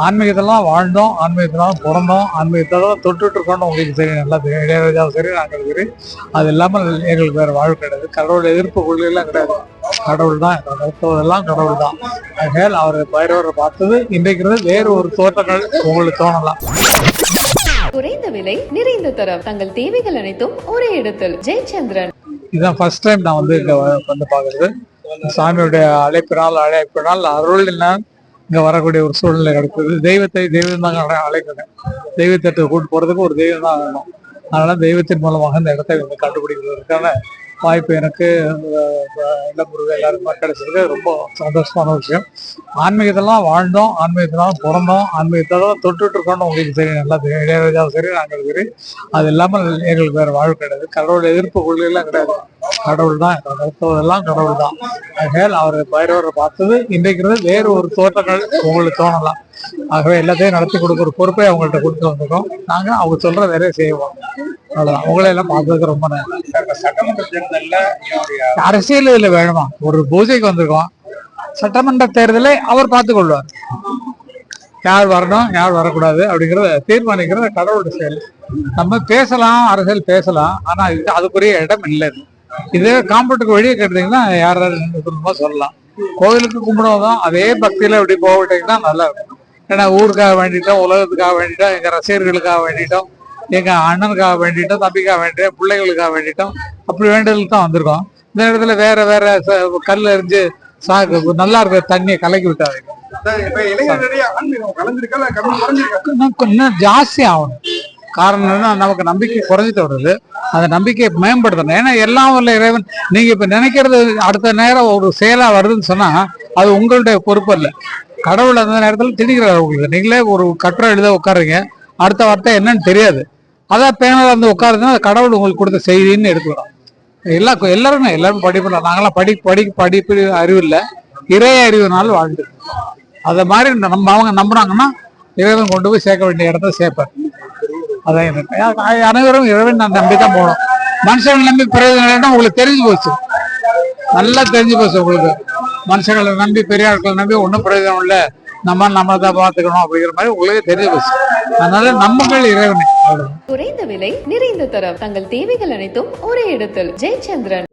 ஆன்மீகத்தெல்லாம் வாழ்ந்தோம், ஆன்மீகத்தெல்லாம் பிறந்தோம், ஆன்மீகத்தெல்லாம் தொட்டுட்டு இருக்கோம்னு உங்களுக்கு சரி நல்லா தெரியும். இளையராஜாவும் சரி, நாங்கள் சரி. அது இல்லாமல் எங்களுக்கு வேறு வாழ்வு கிடையாது. கடவுள் எதிர்ப்பு கொள்கையெல்லாம் கிடையாது. கடவுள் தான், மருத்துவெல்லாம் கடவுள் தான். ஆகையால் அவர் பைரவரை பார்த்தது இன்றைக்கு வேறு ஒரு தோற்றங்கள் உங்களுக்கு தோணலாம். குறைந்த விலை நிறைந்த தரம், தங்கள் தேவைகள் அனைத்தும் ஒரே இடத்தில். ஜெயச்சந்திரன். இதுதான் ஃபர்ஸ்ட் டைம் நான் வந்து இங்க வந்து பாக்குறது. சாமியுடைய அழைப்பினால் அருள் இங்க வரக்கூடிய ஒரு சூழ்நிலை கிடைக்குது. தெய்வம் தான் அழைக்கிறேன். தெய்வத்தை கூட்டு போறதுக்கு ஒரு தெய்வம் தான் வேணும். அதனால தெய்வத்தின் மூலமாக இந்த இடத்தை வந்து கண்டுபிடிக்கிறதுக்கான வாய்ப்பு எனக்கு இளமுருக எல்லாருக்குமே கிடைச்சது ரொம்ப சந்தோஷமான விஷயம். ஆன்மீகத்தெல்லாம் வாழ்ந்தோம், ஆன்மீகத்தெல்லாம் பிறந்தோம், ஆன்மீகத்தெல்லாம் தொட்டுட்டு இருக்கோம்னு உங்களுக்கு சரி நல்லா தெரியும். இளையராஜாவும் சரி, நாங்கள் சரி. அது இல்லாமல் எங்களுக்கு வேறு வாழ்வு கிடையாது. கடவுள் எதிர்ப்பு கொள்கையெல்லாம் கிடையாது. கடவுள் தான், மருத்துவெல்லாம் கடவுள் தான். ஆகையால் அவர் பைரவரை பார்த்தது இன்றைக்கு வேறு ஒரு தோற்றங்கள் உங்களுக்கு தோணலாம். ஆகவே எல்லாத்தையும் நடத்தி கொடுக்குற பொறுப்பை அவங்கள்ட்ட கொடுத்து வந்திருக்கோம். நாங்க அவங்க சொல்ற வேலையை செய்வோம். அவ்வளவுதான். உங்களை எல்லாம் பார்த்ததுக்கு ரொம்ப நன்றி. சட்டமன்ற தேர்தலில் அரசியல் இதுல வேணுமா? ஒரு பூஜைக்கு வந்திருக்கோம். சட்டமன்ற தேர்தலை அவர் பார்த்துக் கொள்வார். யார் வரணும், யார் வரக்கூடாது அப்படிங்கிறத தீர்மானிக்கிறது கடவுளுடைய செயல். நம்ம பேசலாம், அரசியல் பேசலாம், ஆனா அதுக்குரிய இடம் இல்லை. இதே காம்பவுண்டுக்கு வெளியே கேட்டீங்கன்னா யாராவது சொல்லலாம். கோவிலுக்கு கும்பிடுவதும் அதே பக்தியில இப்படி போவிட்டீங்கன்னா நல்லா இருக்கும். ஏன்னா ஊருக்காக வேண்டிட்டோம், உலகத்துக்காக வேண்டிட்டோம், எங்க ரசிகர்களுக்காக வேண்டிட்டோம், எங்க அண்ணனுக்காக வேண்டிட்டோம், தம்பிக்காக வேண்டிட்டோம், பிள்ளைகளுக்காக வேண்டிட்டோம். அப்படி வேண்டதுக்கு தான் வந்திருக்கோம். இந்த இடத்துல வேற வேற கல் எறிஞ்சு நல்லா இருக்கிற தண்ணியை கலக்கி விட்டாங்க. இன்னும் ஜாஸ்தி ஆகணும். காரணம் நமக்கு நம்பிக்கை குறைஞ்சிட்டு வருது. அந்த நம்பிக்கையை மேம்படுத்தணும். ஏன்னா எல்லாம் உள்ள இறைவன். நீங்க இப்ப நினைக்கிறது அடுத்த நேரம் ஒரு செயலா வருதுன்னு சொன்னா அது உங்களுடைய பொறுப்பு இல்லை. கடவுள் அந்த நேரத்தில் திணிக்கிறார் உங்களுக்கு. நீங்களே ஒரு கட்டுரை எழுத உட்காருங்க, அடுத்த வார்த்தை என்னன்னு தெரியாது. அதான் பேனல வந்து உட்காருதுன்னா கடவுள் உங்களுக்கு கொடுத்த செய்தின்னு எடுத்துக்கிறோம். எல்லாரும் படிப்பு. நாங்களாம் படிப்பு அறிவு இல்லை, இறை அறிவுனால வாழ்ந்து. அத மாதிரி அவங்க நம்புனாங்கன்னா இறைவன் கொண்டு போய் சேர்க்க வேண்டிய இடத்த சேர்ப்பார். அதான் எனக்கு அனைவரும் இறைவன் நான் நம்பிதான் போகணும். மனுஷங்களை நம்பி பிரயோஜனம் உங்களுக்கு தெரிஞ்சு போச்சு, நல்லா தெரிஞ்சு போச்சு உங்களுக்கு. மனுஷங்களை நம்பி பெரிய ஆட்களை நம்பி ஒன்றும் பிரயோஜனம் இல்லை, நம்மளை தான் பார்த்துக்கணும் அப்படிங்கிற மாதிரி உங்களுக்கு தெரிஞ்சு போச்சு. அதனால நம்புங்கள் இறைவனை. குறைந்த விலை நிறைந்த தரம், தங்கள் தேவைகள் அனைத்தும் ஒரே இடத்தில். ஜெயச்சந்திரன்.